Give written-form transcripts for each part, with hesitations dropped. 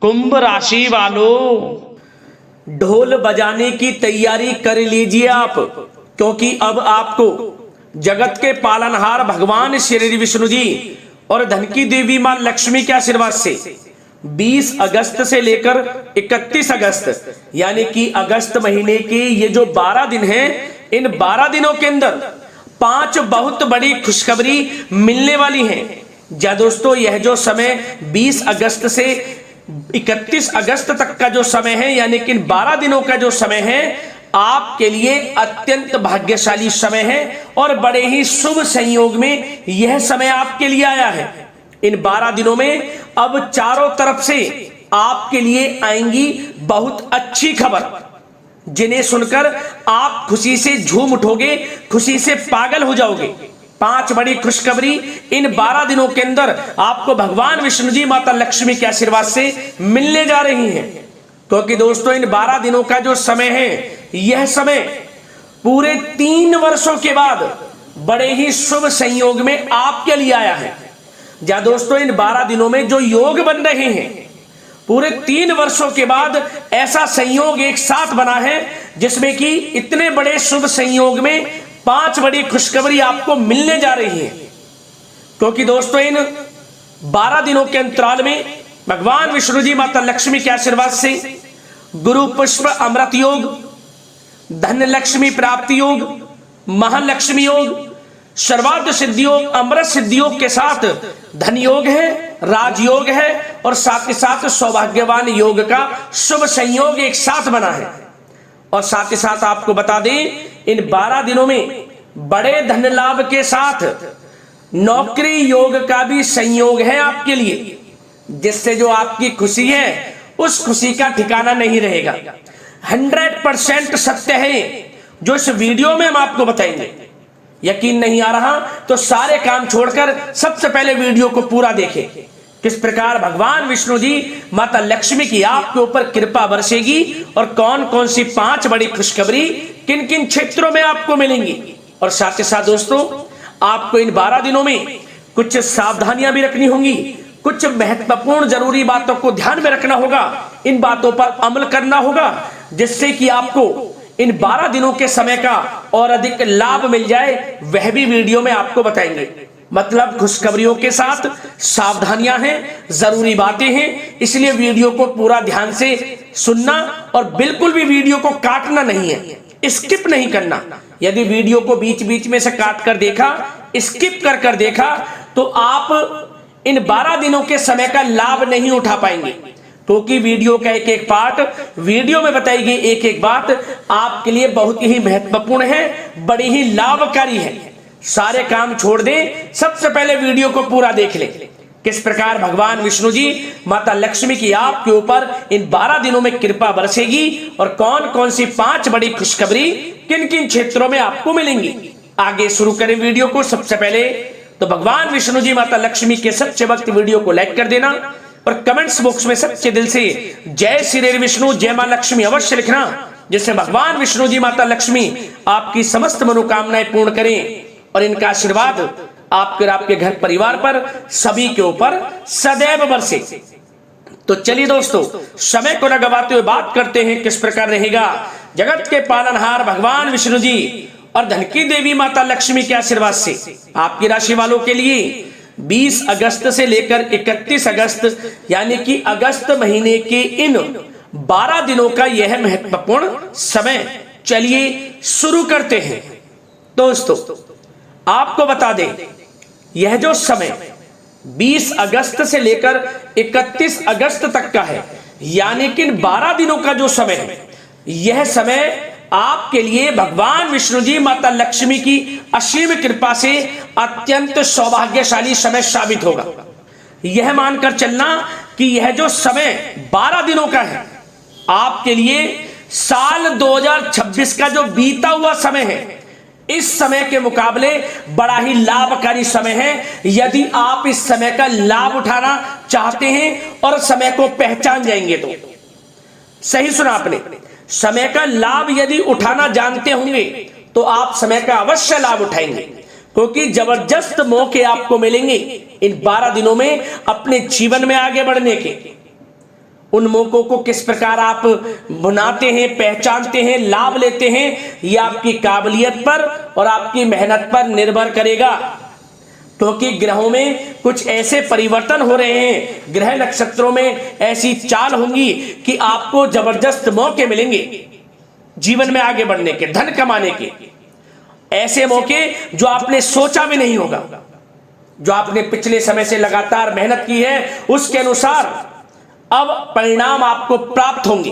कुंभ राशि वालों, ढोल बजाने की तैयारी कर लीजिए आप, क्योंकि अब आपको जगत के पालनहार भगवान श्री विष्णु जी और धन की देवी मां लक्ष्मी के आशीर्वाद से 20 अगस्त से लेकर 31 अगस्त यानी कि अगस्त महीने के ये जो 12 दिन हैं, इन 12 दिनों के अंदर 5 बहुत बड़ी खुशखबरी मिलने वाली हैं। जा दोस्तों, यह जो समय 20 अगस्त से 31 अगस्त तक का जो समय है, यानी कि 12 दिनों का जो समय है, आपके लिए अत्यंत भाग्यशाली समय है और बड़े ही शुभ संयोग में यह समय आपके लिए आया है। इन 12 दिनों में अब चारों तरफ से आपके लिए आएंगी बहुत अच्छी खबर, जिन्हें सुनकर आप खुशी से झूम उठोगे, खुशी से पागल हो जाओगे। 5 बड़ी खुशखबरी इन 12 दिनों के अंदर आपको भगवान विष्णु जी माता लक्ष्मी के आशीर्वाद से मिलने जा रही हैं। क्योंकि दोस्तों, इन 12 दिनों का जो समय है, यह समय पूरे 3 वर्षों के बाद बड़े ही शुभ संयोग में आपके लिए आया है। जा दोस्तों, इन 12 दिनों में जो योग बन रहे हैं, पूरे 3 वर्षों के बाद ऐसा संयोग एक साथ बना है, जिसमें कि इतने बड़े शुभ संयोग में 5 बड़ी खुशखबरी आपको मिलने जा रही है। क्योंकि दोस्तों, इन 12 दिनों के अंतराल में भगवान विष्णु जी माता लक्ष्मी के आशीर्वाद से गुरु पुष्प अमृत योग, धन लक्ष्मी प्राप्ति योग, महालक्ष्मी योग, सर्वार्थ सिद्धि योग, अमृत सिद्धि योग के साथ धन योग है, राजयोग है और साथ ही साथ सौभाग्यवान योग का शुभ संयोग एक साथ बना है। और साथ ही साथ आपको बता दें, इन 12 दिनों में बड़े धन लाभ के साथ नौकरी योग का भी संयोग है आपके लिए, जिससे जो आपकी खुशी है, उस खुशी का ठिकाना नहीं रहेगा। 100% सत्य है जो इस वीडियो में हम आपको बताएंगे। यकीन नहीं आ रहा तो सारे काम छोड़कर सबसे पहले वीडियो को पूरा देखें। किस प्रकार भगवान विष्णु जी माता लक्ष्मी की आपके ऊपर कृपा बरसेगी और कौन कौन सी 5 बड़ी खुशखबरी किन किन क्षेत्रों में आपको मिलेंगी। और साथ ही साथ दोस्तों, आपको इन 12 दिनों में कुछ सावधानियां भी रखनी होंगी, कुछ महत्वपूर्ण जरूरी बातों को ध्यान में रखना होगा, इन बातों पर अमल करना होगा, जिससे कि आपको इन 12 दिनों के समय का और अधिक लाभ मिल जाए। वह भी वीडियो में आपको बताएंगे। मतलब खुशखबरियों के साथ सावधानियां हैं, जरूरी बातें हैं, इसलिए वीडियो को पूरा ध्यान से सुनना और बिल्कुल भी वीडियो को काटना नहीं है, स्किप नहीं करना। यदि वीडियो को बीच बीच में से काट कर देखा, स्किप कर कर देखा, तो आप इन 12 दिनों के समय का लाभ नहीं उठा पाएंगे। क्योंकि वीडियो का एक एक पार्ट, वीडियो में बताई गई एक एक बात आपके लिए बहुत ही महत्वपूर्ण है, बड़ी ही लाभकारी है। सारे काम छोड़ दें, सबसे पहले वीडियो को पूरा देख लें। किस प्रकार भगवान विष्णु जी माता लक्ष्मी की आपके ऊपर इन 12 दिनों में कृपा बरसेगी और कौन कौन सी 5 बड़ी खुशखबरी किन किन क्षेत्रों में आपको मिलेंगी। आगे शुरू करें वीडियो को। सबसे पहले तो भगवान विष्णु जी माता लक्ष्मी के सच्चे भक्त वीडियो को लाइक कर देना और कमेंट्स बॉक्स में सच्चे दिल से जय श्री विष्णु, जय मां लक्ष्मी अवश्य लिखना, जिससे भगवान विष्णु जी माता लक्ष्मी आपकी समस्त मनोकामनाएं पूर्ण करें और इनका आशीर्वाद आपके और आपके घर परिवार पर सभी के ऊपर सदैव बरसे। तो चलिए दोस्तों, समय को न गवाते हुए बात करते हैं किस प्रकार रहेगा जगत के पालनहार भगवान विष्णु जी और धन की देवी माता लक्ष्मी के आशीर्वाद से आपकी राशि वालों के लिए 20 अगस्त से लेकर 31 अगस्त यानी कि अगस्त महीने के इन 12 दिनों का यह महत्वपूर्ण समय। चलिए शुरू करते हैं। दोस्तों, आपको बता दें, यह जो समय 20 अगस्त से लेकर 31 अगस्त तक का है, यानी कि 12 दिनों का जो समय है, यह समय आपके लिए भगवान विष्णु जी माता लक्ष्मी की असीम कृपा से अत्यंत सौभाग्यशाली समय साबित होगा। यह मानकर चलना कि यह जो समय 12 दिनों का है, आपके लिए साल 2026 का जो बीता हुआ समय है, इस समय के मुकाबले बड़ा ही लाभकारी समय है। यदि आप इस समय का लाभ उठाना चाहते हैं और समय को पहचान जाएंगे तो सही सुना आपने, समय का लाभ यदि उठाना जानते होंगे तो आप समय का अवश्य लाभ उठाएंगे, क्योंकि जबरदस्त मौके आपको मिलेंगे इन 12 दिनों में अपने जीवन में आगे बढ़ने के। उन मौकों को किस प्रकार आप भुनाते हैं, पहचानते हैं, लाभ लेते हैं, ये आपकी काबिलियत पर और आपकी मेहनत पर निर्भर करेगा। क्योंकि ग्रहों में कुछ ऐसे परिवर्तन हो रहे हैं, ग्रह नक्षत्रों में ऐसी चाल होंगी कि आपको जबरदस्त मौके मिलेंगे जीवन में आगे बढ़ने के, धन कमाने के। ऐसे मौके जो आपने सोचा भी नहीं होगा, जो आपने पिछले समय से लगातार मेहनत की है उसके अनुसार अब परिणाम आपको प्राप्त होंगे।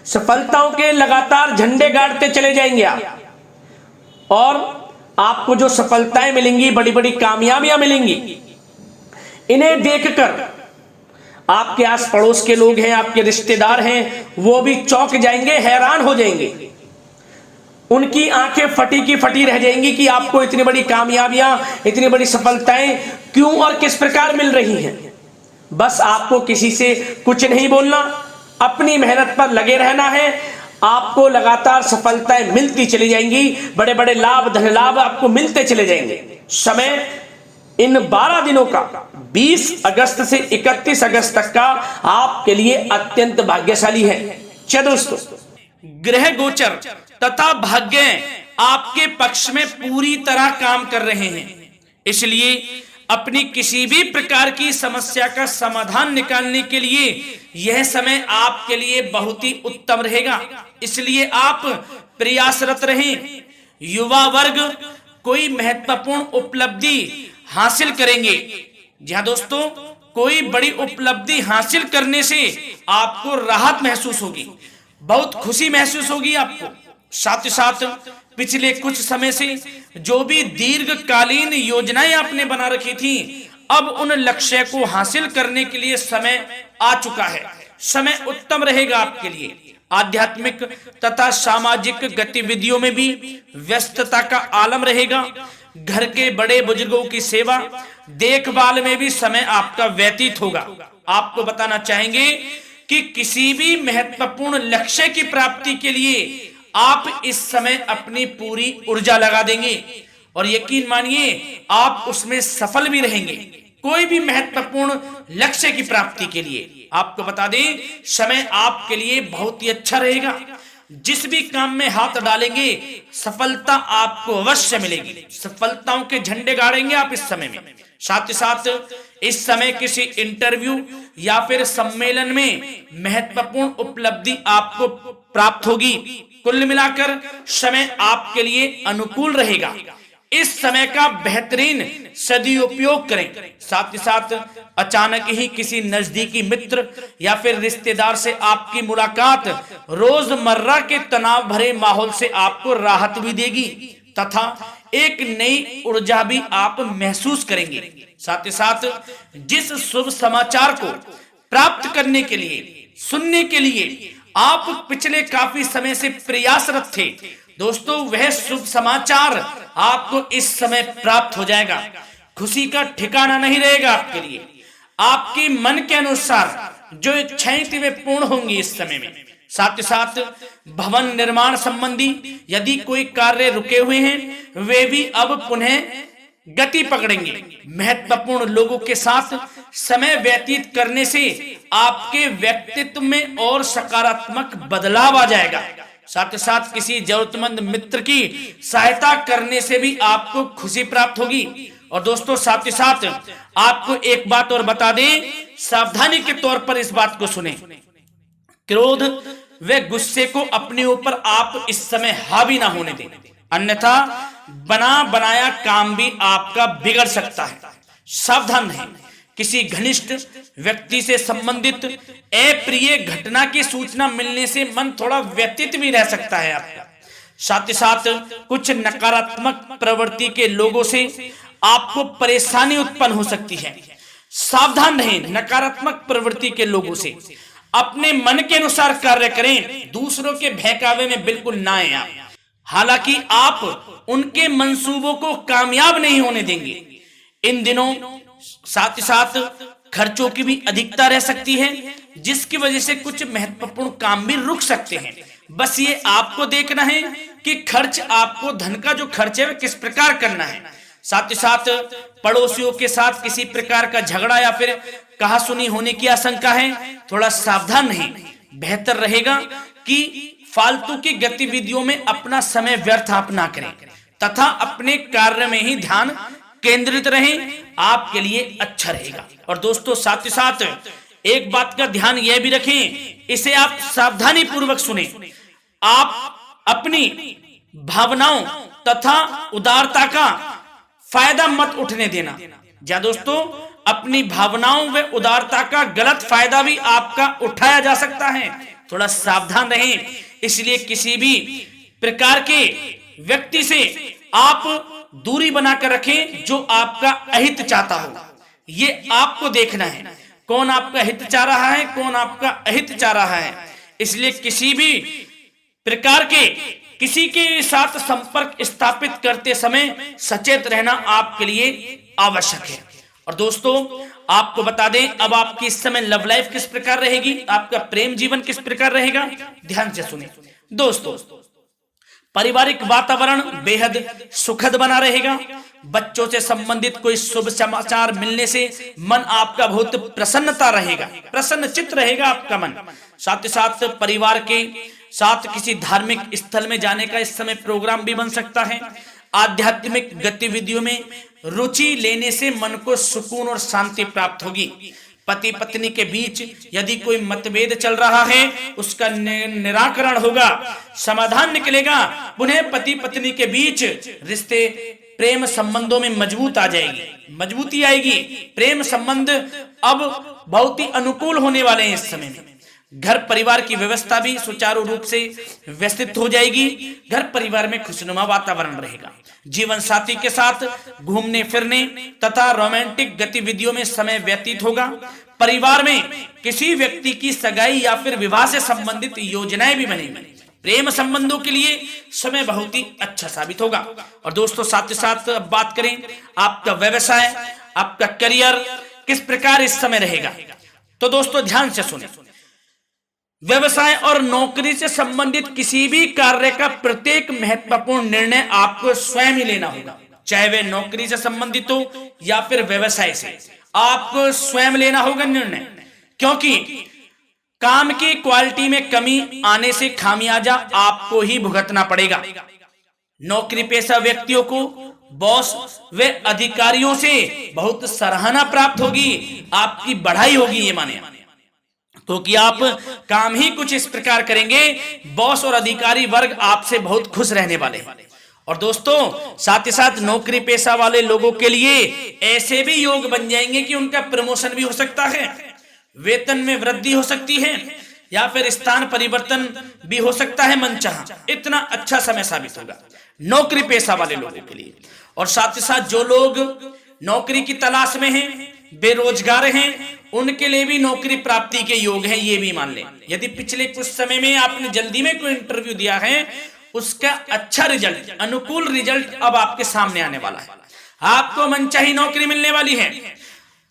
सफलताओं के लगातार झंडे गाड़ते चले जाएंगे आप, और आपको जो सफलताएं मिलेंगी, बड़ी बड़ी कामयाबियां मिलेंगी, इन्हें देखकर आपके आस पड़ोस के लोग हैं, आपके रिश्तेदार हैं, वो भी चौंक जाएंगे, हैरान हो जाएंगे। उनकी आंखें फटी की फटी रह जाएंगी कि आपको इतनी बड़ी कामयाबियां, इतनी बड़ी सफलताएं क्यों और किस प्रकार मिल रही हैं। बस आपको किसी से कुछ नहीं बोलना, अपनी मेहनत पर लगे रहना है, आपको लगातार सफलताएं मिलती चली जाएंगी, बड़े बड़े लाभ, धन लाभ आपको मिलते चले जाएंगे। समय इन 12 दिनों का 20 अगस्त से 31 अगस्त तक का आपके लिए अत्यंत भाग्यशाली है। चलो दोस्तों, ग्रह गोचर तथा भाग्य आपके पक्ष में पूरी तरह काम कर रहे हैं, इसलिए अपनी किसी भी प्रकार की समस्या का समाधान निकालने के लिए यह समय आपके लिए बहुत ही उत्तम रहेगा। इसलिए आप प्रयासरत रहें। युवा वर्ग कोई महत्वपूर्ण उपलब्धि हासिल करेंगे। जी हाँ दोस्तों, कोई बड़ी उपलब्धि हासिल करने से आपको राहत महसूस होगी, बहुत खुशी महसूस होगी आपको। साथ ही साथ पिछले कुछ समय से जो भी दीर्घकालीन योजनाएं आपने बना रखी थी, अब उन लक्ष्य को हासिल करने के लिए समय आ चुका है। समय उत्तम रहेगा आपके लिए। आध्यात्मिक तथा सामाजिक गतिविधियों में भी व्यस्तता का आलम रहेगा। घर के बड़े बुजुर्गों की सेवा देखभाल में भी समय आपका व्यतीत होगा। आपको बताना चाहेंगे कि किसी भी महत्वपूर्ण लक्ष्य की प्राप्ति के लिए आप इस समय अपनी पूरी ऊर्जा लगा देंगे और यकीन मानिए आप उसमें सफल भी रहेंगे। कोई भी महत्वपूर्ण लक्ष्य की प्राप्ति के लिए आपको बता दें, समय आपके लिए बहुत ही अच्छा रहेगा। जिस भी काम में हाथ डालेंगे सफलता आपको अवश्य मिलेगी। सफलताओं के झंडे गाड़ेंगे आप इस समय में। साथ ही साथ इस समय किसी इंटरव्यू या फिर सम्मेलन में महत्वपूर्ण उपलब्धि आपको प्राप्त होगी। कुल मिलाकर समय आपके लिए अनुकूल रहेगा। इस समय का बेहतरीन सदुपयोग करें। साथ ही साथ अचानक ही किसी नजदीकी मित्र या फिर रिश्तेदार से आपकी मुलाकात रोजमर्रा के तनाव भरे माहौल से आपको राहत भी देगी तथा एक नई ऊर्जा भी आप महसूस करेंगे। साथ ही साथ जिस शुभ समाचार को प्राप्त करने के लिए, सुनने के लिए आप पिछले काफी समय से प्रयासरत थे दोस्तों, वह शुभ समाचार आपको इस समय प्राप्त हो जाएगा। खुशी का ठिकाना नहीं रहेगा आपके लिए। आपके मन के अनुसार जो इच्छाएं थी वे पूर्ण होंगी इस समय में। साथ ही साथ भवन निर्माण संबंधी यदि कोई कार्य रुके हुए हैं वे भी अब पुनः गति पकड़ेंगे। महत्वपूर्ण लोगों के साथ समय व्यतीत करने से आपके व्यक्तित्व में और सकारात्मक बदलाव आ जाएगा। साथ ही साथ किसी जरूरतमंद मित्र की सहायता करने से भी आपको खुशी प्राप्त होगी। और दोस्तों साथ ही साथ आपको एक बात और बता दें, सावधानी के तौर पर इस बात को सुने। क्रोध व गुस्से को अपने ऊपर आप इस समय हावी ना होने दें, अन्यथा बना बनाया काम भी आपका बिगड़ सकता है। सावधान रहें। किसी घनिष्ठ व्यक्ति से संबंधित अप्रिय घटना की सूचना मिलने से मन थोड़ा व्यतीत भी रह सकता है आपका। साथ ही साथ कुछ नकारात्मक प्रवृत्ति के लोगों से आपको परेशानी उत्पन्न हो सकती है। सावधान रहें नकारात्मक प्रवृत्ति के लोगों से। अपने मन के अनुसार कार्य करें, दूसरों के बहकावे में बिल्कुल ना आए आप। हालांकि आप उनके मंसूबों को कामयाब नहीं होने देंगे। इन दिनों साथ ही साथ खर्चों की भी अधिकता रह सकती है, जिसकी वजह से कुछ महत्वपूर्ण काम भी रुक सकते हैं। बस ये आपको देखना है कि खर्च, आपको धन का जो खर्च है वह किस प्रकार करना है। साथ ही साथ पड़ोसियों के साथ किसी प्रकार का झगड़ा या फिर कहासुनी होने की आशंका है, थोड़ा सावधान रहें। बेहतर रहेगा कि फालतू की गतिविधियों में अपना समय व्यर्थ आप ना करें तथा अपने कार्य में ही ध्यान केंद्रित रहें, आपके लिए अच्छा रहेगा। और दोस्तों साथ ही साथ एक बात का ध्यान यह भी रखें, इसे आप सावधानी पूर्वक सुने। आप अपनी भावनाओं तथा उदारता का फायदा मत उठने देना। या दोस्तों, अपनी भावनाओं व उदारता का गलत फायदा भी आपका उठाया जा सकता है, थोड़ा सावधान रहें। इसलिए किसी भी प्रकार के व्यक्ति से आप दूरी बनाकर रखें जो आपका अहित चाहता हो। ये आपको देखना है, कौन आपका हित चाह रहा है, कौन आपका अहित चाह रहा है। इसलिए किसी भी प्रकार के किसी के साथ संपर्क स्थापित करते समय सचेत रहना आपके लिए आवश्यक है। और दोस्तों आपको बता दें, अब आपकी इस समय लव लाइफ किस प्रकार रहेगी, आपका प्रेम जीवन किस प्रकार रहेगा, ध्यान से सुने। दोस्तों पारिवारिक वातावरण बेहद सुखद बना रहेगा। बच्चों से संबंधित कोई शुभ समाचार मिलने से मन आपका बहुत प्रसन्नता रहेगा, प्रसन्नचित्त रहेगा आपका मन। साथ ही साथ परिवार के साथ किसी धार्मिक स्थल में जाने का इस समय प्रोग्राम भी बन सकता है। आध्यात्मिक गतिविधियों में रुचि लेने से मन को सुकून और शांति प्राप्त होगी। पति पत्नी के बीच यदि कोई मतभेद चल रहा है उसका निराकरण होगा, समाधान निकलेगा। पुनः पति पत्नी के बीच रिश्ते प्रेम संबंधों में मजबूती आएगी। प्रेम संबंध अब बहुत ही अनुकूल होने वाले हैं इस समय में। घर परिवार की व्यवस्था भी सुचारू रूप से व्यवस्थित हो जाएगी। घर परिवार में खुशनुमा वातावरण रहेगा। जीवन साथी के साथ घूमने फिरने तथा रोमांटिक गतिविधियों में समय व्यतीत होगा। परिवार में किसी व्यक्ति की सगाई या फिर विवाह से संबंधित योजनाएं भी बनेंगी। प्रेम संबंधों के लिए समय बहुत ही अच्छा साबित होगा। और दोस्तों साथ ही साथ अब बात करें आपका व्यवसाय, आपका करियर किस प्रकार इस समय रहेगा। तो दोस्तों ध्यान से सुने, व्यवसाय और नौकरी से संबंधित किसी भी कार्य का प्रत्येक महत्वपूर्ण निर्णय आपको स्वयं ही लेना होगा, चाहे वह नौकरी से संबंधित हो या फिर व्यवसाय से। आपको स्वयं लेना होगा निर्णय, क्योंकि काम की क्वालिटी में कमी आने से खामियाजा आपको ही भुगतना पड़ेगा। नौकरी पेशा व्यक्तियों को बॉस व अधिकारियों से बहुत सराहना प्राप्त होगी, आपकी बढ़ाई होगी, ये माने, क्योंकि आप काम ही कुछ इस प्रकार करेंगे, बॉस और अधिकारी वर्ग आपसे बहुत खुश रहने वाले हैं। और दोस्तों साथ ही साथ नौकरी पेशा वाले लोगों के लिए ऐसे भी योग बन जाएंगे कि उनका प्रमोशन भी हो सकता है, वेतन में वृद्धि हो सकती है, या फिर स्थान परिवर्तन भी हो सकता है मनचाहा। इतना अच्छा समय साबित होगा नौकरी पेशा वाले लोगों के लिए। और साथ ही साथ जो लोग नौकरी की तलाश में हैं, बेरोजगार हैं, उनके लिए भी नौकरी प्राप्ति के योग हैं, ये भी मान लें। यदि पिछले कुछ समय में आपने जल्दी में कोई इंटरव्यू दिया है, उसका अच्छा रिजल्ट, अनुकूल रिजल्ट अब आपके सामने आने वाला है। आपको मनचाही नौकरी मिलने वाली है,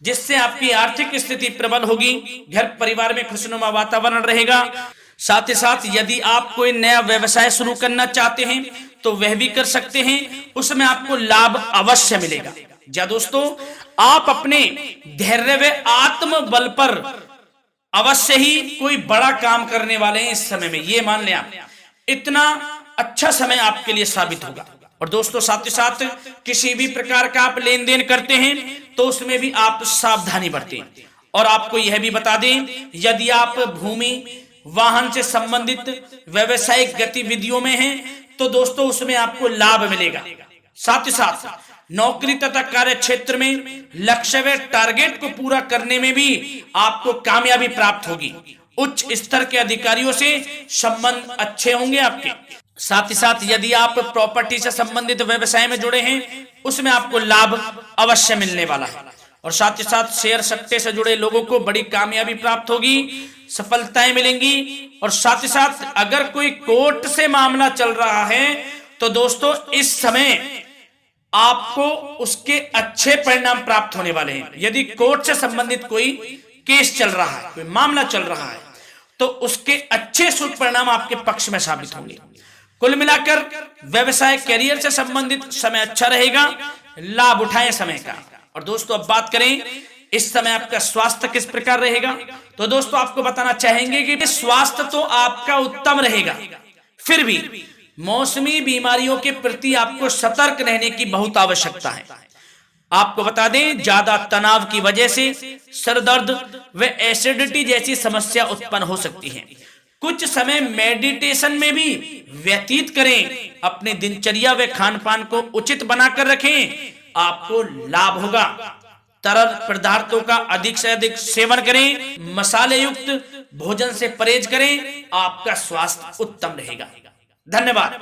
जिससे आपकी आर्थिक स्थिति प्रबल होगी। घर परिवार में खुशनुमा वातावरण रहेगा। साथ ही साथ यदि आप कोई नया व्यवसाय शुरू करना चाहते हैं तो वह भी कर सकते हैं, उसमें आपको लाभ अवश्य मिलेगा। जा दोस्तों, आप अपने धैर्य व आत्मबल पर अवश्य ही कोई बड़ा काम करने वाले हैं इस समय में, ये मान लें आप। इतना अच्छा समय आपके लिए साबित होगा। और दोस्तों साथ ही साथ किसी भी प्रकार का आप लेन देन करते हैं तो उसमें भी आप सावधानी बरतें। और आपको यह भी बता दें, यदि आप भूमि वाहन से संबंधित व्यवसायिक गतिविधियों में हैं तो दोस्तों उसमें आपको लाभ मिलेगा। साथ ही साथ नौकरी तथा कार्य क्षेत्र में लक्ष्य व टारगेट को पूरा करने में भी आपको कामयाबी प्राप्त होगी। उच्च स्तर के अधिकारियों से संबंध अच्छे होंगे आपके। साथ ही साथ यदि आप प्रॉपर्टी से संबंधित व्यवसाय में जुड़े हैं, उसमें आपको लाभ अवश्य मिलने वाला है। और साथ ही साथ शेयर सट्टे से जुड़े लोगों को बड़ी कामयाबी प्राप्त होगी, सफलताएं मिलेंगी। और साथ ही साथ अगर कोई कोर्ट से मामला चल रहा है तो दोस्तों इस समय आपको उसके अच्छे परिणाम प्राप्त होने वाले हैं। यदि कोर्ट से संबंधित कोई केस चल रहा है, कोई मामला चल रहा है, तो उसके अच्छे शुभ परिणाम आपके पक्ष में साबित होंगे। कुल मिलाकर व्यवसाय कैरियर से संबंधित समय अच्छा रहेगा। लाभ उठाएं समय का। और दोस्तों अब बात करें इस समय आपका स्वास्थ्य किस प्रकार रहेगा, तो दोस्तों आपको बताना चाहेंगे कि स्वास्थ्य तो आपका उत्तम रहेगा, फिर भी मौसमी बीमारियों के प्रति आपको सतर्क रहने की बहुत आवश्यकता है। आपको बता दें ज्यादा तनाव की वजह से सर दर्द व एसिडिटी जैसी समस्या उत्पन्न हो सकती है। कुछ समय मेडिटेशन में भी व्यतीत करें, अपने दिनचर्या व खान पान को उचित बनाकर रखें, आपको लाभ होगा। तरल पदार्थों का अधिक से अधिक सेवन करें, मसाले युक्त भोजन से परहेज करें, आपका स्वास्थ्य उत्तम रहेगा। धन्यवाद।